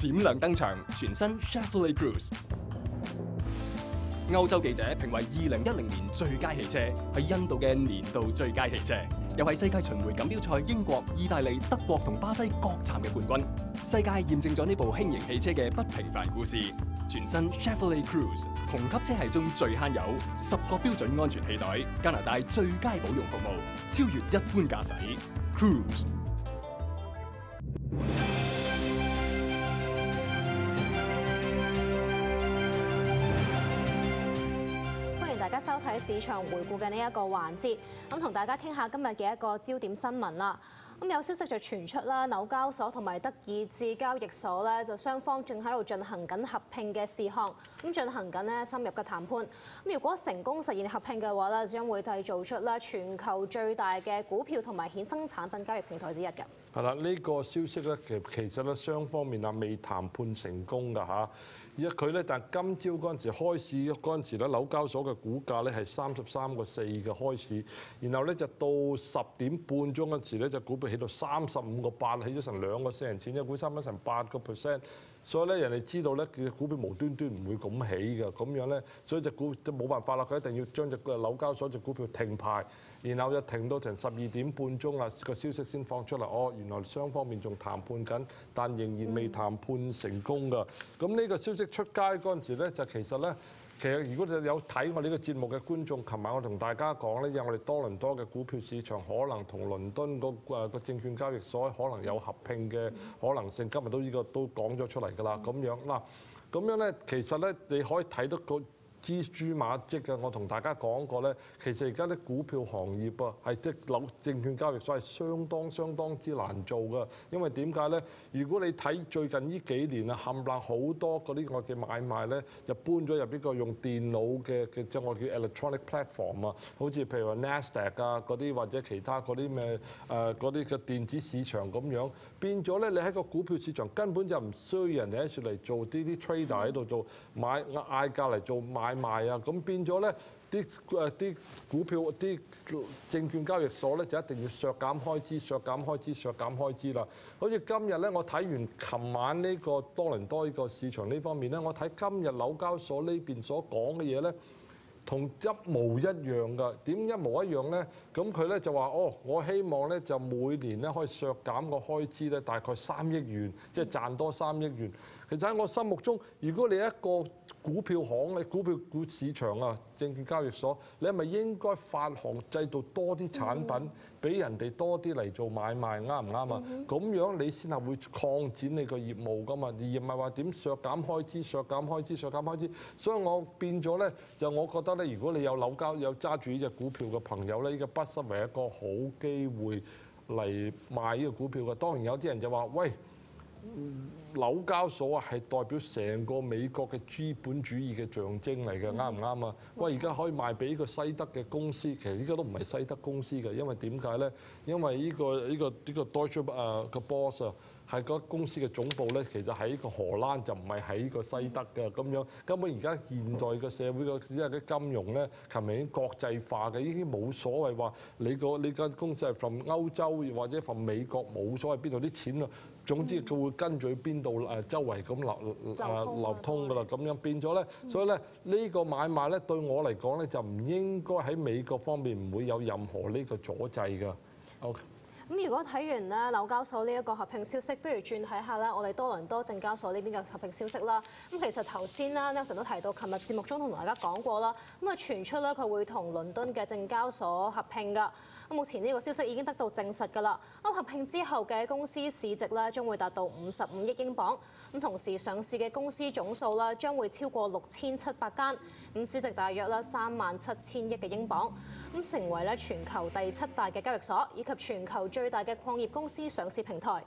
閃亮登場，全新 Chevrolet Cruze。歐洲記者評為2010年最佳汽車，係印度嘅年度最佳汽車，又係世界巡迴錦標賽英國、意大利、德國同巴西各站嘅冠軍。世界驗證咗呢部輕型汽車嘅不平凡故事。全新 Chevrolet Cruze 同級車系中最慳油，10個標準安全氣袋，加拿大最佳保養服務，超越一般駕駛。Cruze。大家收睇市場回顧嘅呢一個環節，咁同大家傾下今日嘅一個焦點新聞啦。咁有消息就傳出啦，紐交所同埋德意志交易所咧，就雙方正喺度進行緊合併嘅事項，咁進行緊咧深入嘅談判。咁如果成功實現合併嘅話咧，將會製造出咧全球最大嘅股票同埋衍生產品交易平台之一嘅。係啦，呢個消息咧，其實咧雙方面未談判成功㗎嚇。而家佢咧，但今朝嗰陣時開市嗰陣時咧，紐交所嘅股價咧係33個4嘅開市，然後咧就到10點半鐘嗰陣時咧，隻股票起到35個8，起咗成2個4人錢，一股差唔多成8%。所以咧，人哋知道咧，佢股票無端端唔會咁起嘅，咁樣咧，所以隻股就冇辦法啦，佢一定要將隻紐交所隻股票停牌，然後就停到成12點半鐘啦，個消息先放出嚟。哦，原來雙方面仲談判緊，但仍然未談判成功㗎。咁呢個消息出街嗰陣時咧，就其實如果你有睇我呢個節目嘅觀眾，琴晚我同大家講咧，因為我哋多倫多嘅股票市場可能同倫敦個證券交易所可能有合併嘅可能性，今日呢個都講咗出嚟㗎啦。咁樣嗱，咁樣咧，其實咧你可以睇到個蜘蛛馬跡嘅，我同大家講過咧，其實而家啲股票行業啊，係即係證券交易所係相當之難做㗎。因為點解咧？如果你睇最近呢幾年啊，冚唪唥好多嗰啲我嘅買賣咧，就搬咗入呢個用電腦嘅即係我叫 electronic platform 啊，好似譬如話 Nasdaq 啊嗰啲或者其他嗰啲咩嗰啲嘅電子市場咁樣，變咗咧你喺個股票市場根本就唔需要人哋喺處嚟做啲 trader 喺度做嗌價嚟做買賣啊，咁變咗咧啲股票啲證券交易所咧就一定要削減開支啦。好似今日咧，我睇完琴晚呢個多倫多呢個市場呢方面咧，我睇今日紐交所呢邊所講嘅嘢咧，同一模一樣㗎。點一模一樣咧？咁佢咧就話：我希望咧就每年咧可以削減個開支咧大概3億元，即係賺多3億元。其實喺我心目中，如果你一個股票行嘅股市場啊，證券交易所，你係咪應該發行製造多啲產品，俾人哋多啲嚟做買賣，啱唔啱啊？咁樣你先係會擴展你個業務㗎嘛，而唔係話點削減開支。所以我變咗咧，就我覺得咧，如果你有揸住呢隻股票嘅朋友咧，呢個不失為一個好機會嚟買呢個股票嘅。當然有啲人就話：喂，紐交所啊，係代表成個美國嘅資本主義嘅象徵嚟嘅，啱唔啱啊？喂，而家可以賣俾呢個西德嘅公司，其實呢個都唔係西德公司嘅，因為點解咧？因為呢個 Deutsche 個 boss 啊，係個公司嘅總部咧，其實喺呢個荷蘭就唔係喺個西德嘅咁樣。根本而家現代嘅社會只係啲金融咧，琴日已經國際化嘅，已經冇所謂話你間公司係從歐洲或者從美國，冇所謂邊度啲錢啊。總之佢會跟住去邊度周圍咁流通㗎啦，咁樣變咗咧，所以咧呢個買賣咧對我嚟講咧就唔應該喺美國方面唔會有任何呢個阻滯㗎。OK。咁如果睇完咧紐交所呢一個合併消息，不如轉睇下咧我哋多倫多證交所呢邊嘅合併消息啦。咁其實頭先啦 Nelson 都提到，琴日節目中同大家講過啦。咁啊傳出咧佢會同倫敦嘅證交所合併㗎。咁目前呢個消息已經得到證實㗎啦。咁合併之後嘅公司市值咧將會達到55億英鎊。咁同時上市嘅公司總數啦將會超過6700間，咁市值大約啦37000億嘅英鎊。咁成為咧全球第7大嘅交易所，以及全球最大嘅礦業公司上市平台。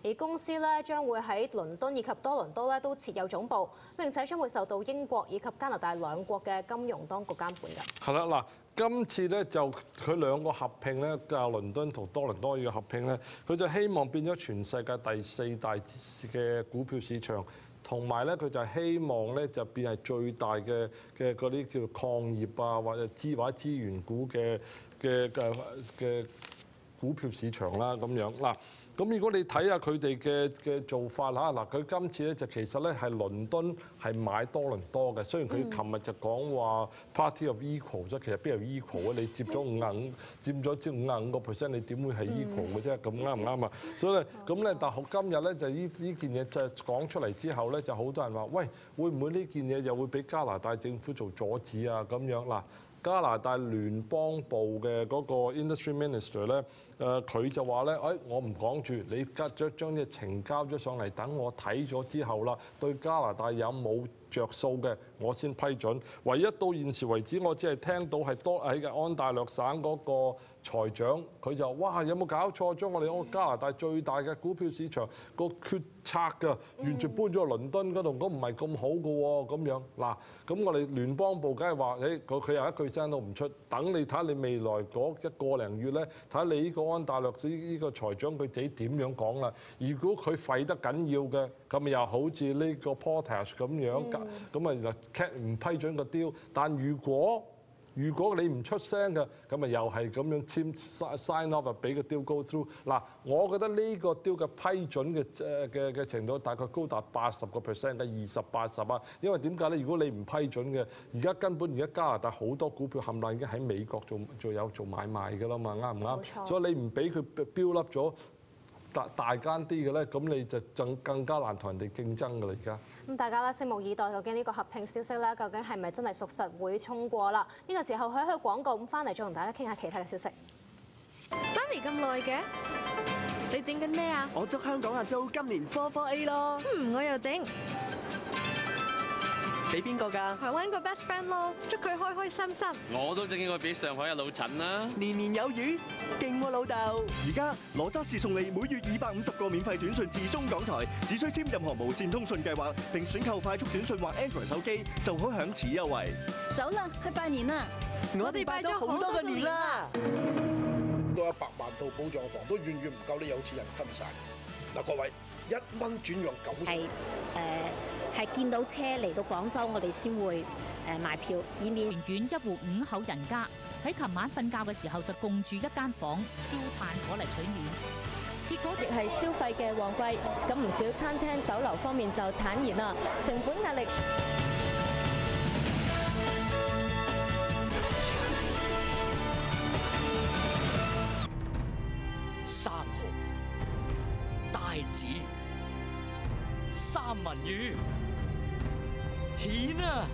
而公司咧將會喺倫敦以及多倫多咧都設有總部，並且將會受到英國以及加拿大兩國嘅金融當局監管㗎。係啦，嗱，今次咧就佢兩個合併咧，倫敦同多倫多呢個合併咧，佢就希望變咗全世界第4大嘅股票市場。同埋咧，佢就希望咧就變係最大嘅嗰啲叫做礦業啊，或者資源股嘅股票市場啦咁樣嗱。咁如果你睇下佢哋嘅做法嚇，嗱佢今次咧就其實咧係倫敦係買多倫多嘅，雖然佢琴日就講話 party of equal 啫，其實邊有 equal 啊？你佔咗佔咗55%，你點會係 equal 嘅啫？咁啱唔啱啊？所以咧咁咧，但係今日咧就呢件嘢就講出嚟之後咧，就好多人話：喂，會唔會呢件嘢又會俾加拿大政府做阻止啊？咁樣嗱。加拿大聯邦部嘅嗰個 Industry Minister 咧，佢就話咧，我唔講住，你將啲情交咗上嚟，等我睇咗之後啦，對加拿大有冇着數嘅，我先批准。唯一到現時為止，我只係聽到係喺安大略省嗰個財長，佢就哇有冇搞錯，將我哋加拿大最大嘅股票市場個決策㗎，完全搬咗去倫敦嗰度，咁唔係咁好㗎喎，咁樣嗱，咁我哋聯邦部梗係話，佢又一句聲都唔出，等你睇下你未來嗰1個零月咧，睇下你呢個安大略呢個財長佢自己點樣講啦。如果佢廢得緊要嘅，咁咪又好似呢個 Portage 咁樣，咁啊唔批准個 deal。但如果你唔出聲嘅，咁咪又係咁樣簽 sign off 啊，俾個 deal go through。嗱，我覺得呢個 deal 嘅批准嘅程度大概高達80%嘅20-80啊。因為點解咧？如果你唔批准嘅，而家加拿大好多股票冚唪唥已經喺美國做買賣㗎啦嘛，啱唔啱？冇錯。所以你唔俾佢標笠咗大間啲嘅咧，咁你就更加難同人哋競爭㗎啦而家。咁大家咧拭目以待，究竟呢個合併消息咧，究竟係咪真係屬實會通過啦？呢個時候去廣告，咁翻嚟再同大家傾下其他嘅消息。媽咪咁耐嘅，你整緊咩啊？我祝香港阿租今年科 A 咯。我又整。俾邊個㗎？台灣個 best friend 咯，祝佢開開心心。我都整應該俾上海嘅老陳啦。年年有餘，勁喎老豆！而家羅揸士送你每月250個免費短信至中港台，只需簽任何無線通訊計劃並選購快速短信或 Android 手機，就可享此優惠。走啦，去拜年啦！我哋拜咗好多個年啦！到100萬套保障房都遠遠唔夠啲有錢人吞晒。嗱，各位1蚊轉讓9。係見到車嚟到廣州，我哋先會買票，以免寧願一戶5口人家喺琴晚瞓覺嘅時候就共住一間房，燒炭火嚟取暖。結果亦係消費嘅旺季，咁唔少餐廳、酒樓方面就坦言啦，成本壓力。生蠔、帶子、三文魚、蜆啊！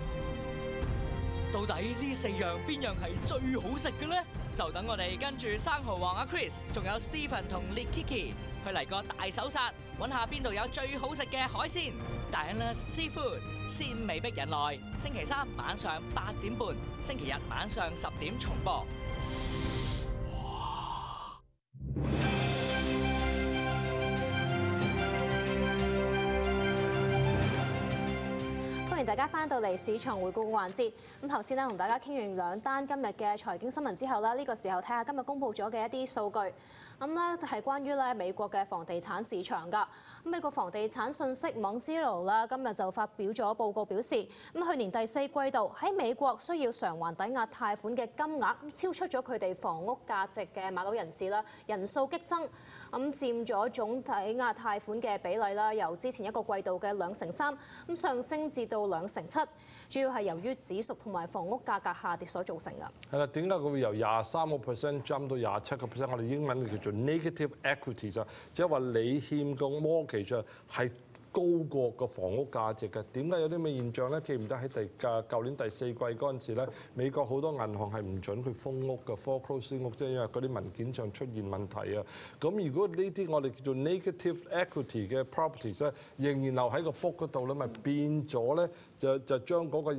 到底呢4樣邊樣係最好食嘅咧？就等我哋跟住生蠔王阿 Chris， 仲有 Stephen 同 Kiki 去嚟個大搜殺，揾下邊度有最好食嘅海鮮。Diana's Seafood 鮮味逼人來，星期3晚上8點半，星期日晚上10點重播。歡迎大家翻到嚟市場回顧嘅環節。咁頭先咧同大家傾完2單今日嘅財經新聞之後咧，呢個時候睇下今日公佈咗嘅一啲數據。咁咧係關於咧美國嘅房地產市場㗎。咁美國房地產信息網 Zillow 啦，今日就發表咗報告表示，咁去年第4季度喺美國需要償還抵押貸款嘅金額超出咗佢哋房屋價值嘅買樓人士啦，人數激增，咁佔咗總抵押貸款嘅比例啦，由之前一個季度嘅2.3%，咁上升至到2.7%，主要係由於指數同埋房屋價格下跌所造成㗎。係啦，點解佢會由23% jump 到27%？我哋英文叫做 negative equity 就即係話你欠個 mortgage 係高過個房屋價值嘅。點解有啲咩現象咧？記唔得喺舊年第4季嗰陣時咧，美國好多銀行係唔準佢封屋嘅 foreclose 屋，即係因為嗰啲文件上出現問題啊。咁如果呢啲我哋叫做 negative equity 嘅 properties 咧，仍然留喺個 book 嗰度咧，咪變咗咧？就將嗰個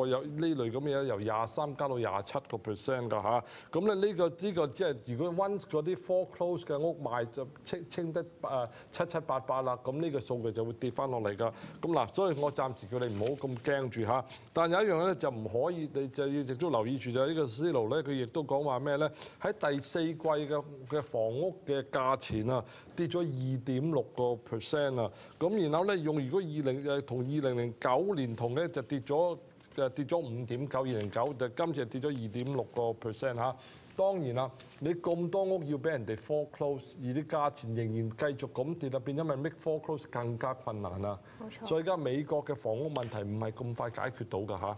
有呢類咁嘅嘢由23加到27% 㗎嚇。咁咧呢個即係如果 once 嗰啲 foreclose 嘅屋賣就清得7-8啦，咁呢個數據就會跌翻落嚟㗎。咁嗱，所以我暫時叫你唔好咁驚住嚇。但有一樣咧就唔可以，你就要亦都留意住就係呢個 Zillow 咧，佢亦都講話咩咧？喺第4季嘅房屋嘅價錢啊跌咗2.6% 啊。咁然後咧如果同2009年同咧就跌咗5.9，2009就今次跌咗2.6% 嚇。當然啦，你咁多屋要俾人哋 foreclose， 而啲價錢仍然繼續咁跌啦，變咗咪 make foreclose 更加困難啦。冇錯。所以而家美國嘅房屋問題唔係咁快解決到㗎嚇。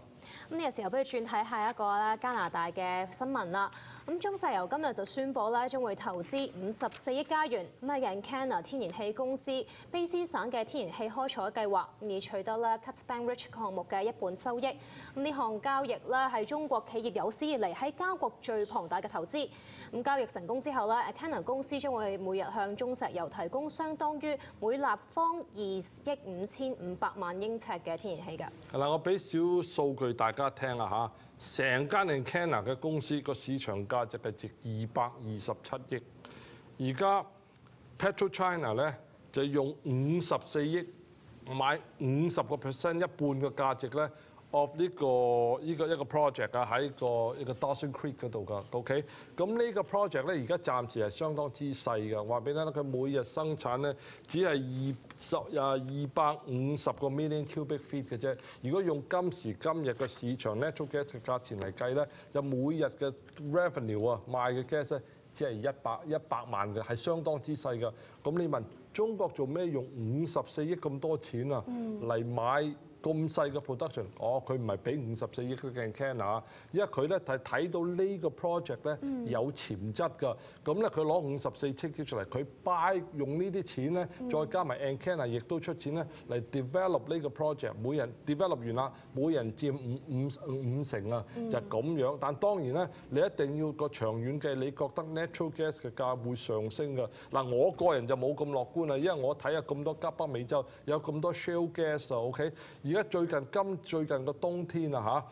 咁呢個時候，不如轉睇下一個咧加拿大嘅新聞啦。咁中石油今日就宣布咧，將會投資54億加元咁喺 Encana 天然氣公司卑斯省嘅天然氣開採計劃，而取得咧 Cut Bank Ridge 項目嘅一半收益。咁呢項交易咧係中國企業有史以嚟喺加國最龐大嘅投資。咁交易成功之後咧 ，Encana 公司將會每日向中石油提供相當於每立方2億5500萬英尺嘅天然氣㗎。係啦，我俾少數據大家聽啊嚇，成間 Encana 嘅公司個市場價值係值227億，而家 PetroChina 咧就用54億買50%一半嘅價值咧 of 呢個一個 project 啊，喺一個 Dawson Creek 嗰度㗎 ，OK？ 咁呢個 project 咧而家暫時係相當之細㗎，話俾你聽佢每日生產咧只係250個 million cubic feet 嘅啫。如果用今時今日嘅市場 natural gas 嘅價錢嚟計咧，就每日嘅 revenue 啊賣嘅 gas 咧只係100萬嘅，係相當之細㗎。咁你問中國做咩用54億咁多錢啊嚟買咁細嘅 production？ 佢唔係俾54億嘅 Encana， 因為佢咧係睇到呢個 project 咧有潛質㗎。咁咧佢攞54億出嚟，佢 buy 用呢啲錢咧，再加埋 Encana 亦都出錢咧嚟 develop 呢個 project。每人 develop 完啦，每人佔五成啊，就係咁樣。但當然咧，你一定要個長遠嘅，你覺得 natural gas 嘅價會上升㗎。嗱，我個人就冇咁樂觀啊，因為我睇下咁多北美洲有咁多 shale gas 啊 ，OK？ 而家最近個冬天啊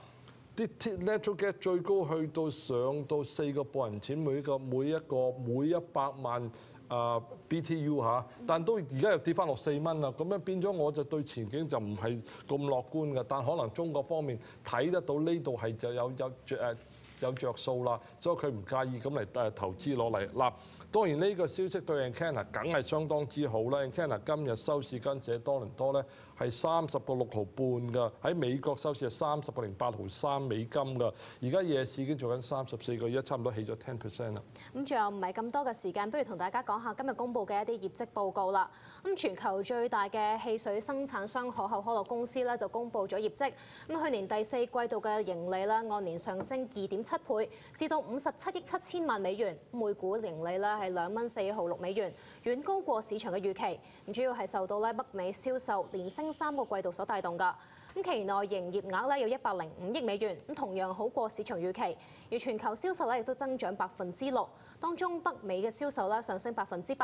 嚇，啲 natural gas 最高去到上到4個半銀錢每100萬BTU 嚇，但都而家又跌翻落4蚊啦，咁樣變咗我就對前景就唔係咁樂觀嘅，但可能中國方面睇得到呢度係就有着數啦，所以佢唔介意咁嚟投資落嚟嗱。當然呢個消息對 Encana 梗係相當之好啦。Encana 今日收市跟住喺多倫多咧係30個6毫半㗎，喺美國收市係30個08毫3美金㗎。而家夜市已經做緊34個1，差唔多起咗10%啦。咁仲有唔係咁多嘅時間，不如同大家講下今日公布嘅一啲業績報告啦。咁全球最大嘅汽水生產商可口可樂公司咧就公布咗業績。咁去年第4季度嘅盈利咧按年上升2.7倍，至到57億7千萬美元，每股盈利咧係2蚊4毫6美元，遠高過市場嘅預期。咁主要係受到咧北美銷售連升3個季度所帶動㗎。咁期內營業額咧有105億美元，咁同樣好過市場預期。而全球銷售咧亦都增長6%，當中北美嘅銷售咧上升8%，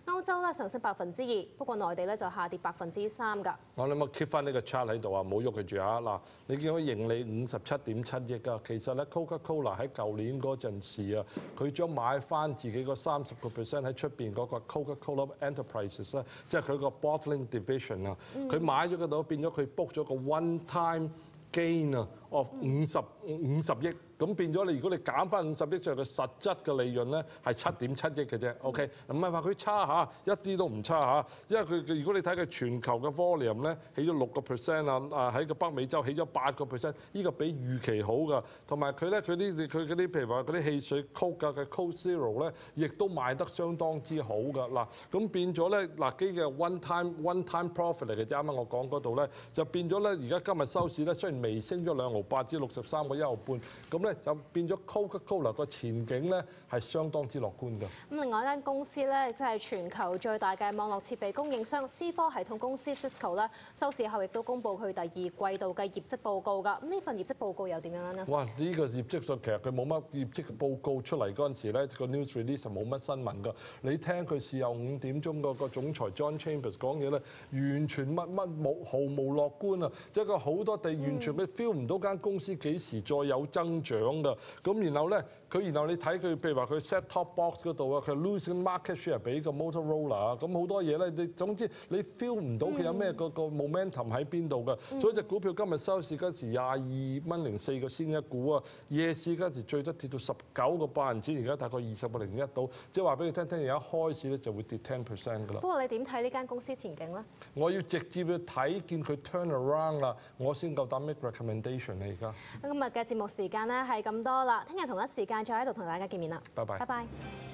歐洲咧上升2%，不過內地咧就下跌3%㗎。我哋冇 keep 翻呢個 chart 喺度啊，冇喐佢住啊！嗱，你見到盈利57.7億啊，其實咧 Coca-Cola 喺舊年嗰陣時啊，佢將買翻自己個30% 喺出邊嗰個 Coca-Cola Enterprises 咧，即係佢個 bottling division 啊，佢買咗嗰度變咗佢 book 咗個 one-time gain 啊of 50億。咁變咗你，如果你減翻50億，就係佢實質嘅利潤咧係7.7億嘅啫。OK， 唔係話佢差嚇，一啲都唔差嚇。因為佢如果你睇佢全球嘅 volume 咧，起咗6%啊，喺個北美洲起咗8%，呢個比預期好㗎。同埋佢咧，佢啲譬如話嗰啲汽水 Coke 嘅 Coke Zero 咧，亦都賣得相當之好㗎。嗱，咁變咗咧，嗱機嘅 one time profit 嚟嘅啫。啱啱我講嗰度咧，就變咗咧，而家今日收市咧，雖然微升咗2毫8至63個1毫半，咁就變咗 Coca-Cola 個前景咧係相當之樂觀㗎。咁另外一間公司咧，即係全球最大嘅網絡設備供應商思科系統公司 Cisco 咧，收市後亦都公布佢第2季度嘅業績報告㗎。咁呢份業績報告又點樣咧？哇！呢個業績上其實佢冇乜業績報告出嚟嗰陣時咧，個 news release 冇乜新聞㗎。你聽佢事後5點鐘個總裁 John Chambers 講嘢咧，完全冇毫無樂觀啊！即係佢好多地完全佢 feel 唔到間公司幾時再有增長㗎。咁然後咧，然後你睇佢，譬如話佢 set top box 嗰度啊，佢 losing market share 俾個 Motorola 啊，咁好多嘢咧，你總之你 feel 唔到佢有咩個 momentum 喺邊度㗎。所以隻股票今日收市嗰時22蚊04個先一股啊，夜市嗰時最多跌到19個8銀錢，而家大概20個01到，即係話俾你聽，聽日一開始咧就會跌10% 㗎啦。不過你點睇呢間公司前景咧？我要直接去睇見佢 turn around 啦，我先夠膽 make recommendation 啊！而家今日嘅節目時間咧係咁多啦，聽日同一時間再喺度同大家見面啦。拜拜。拜拜。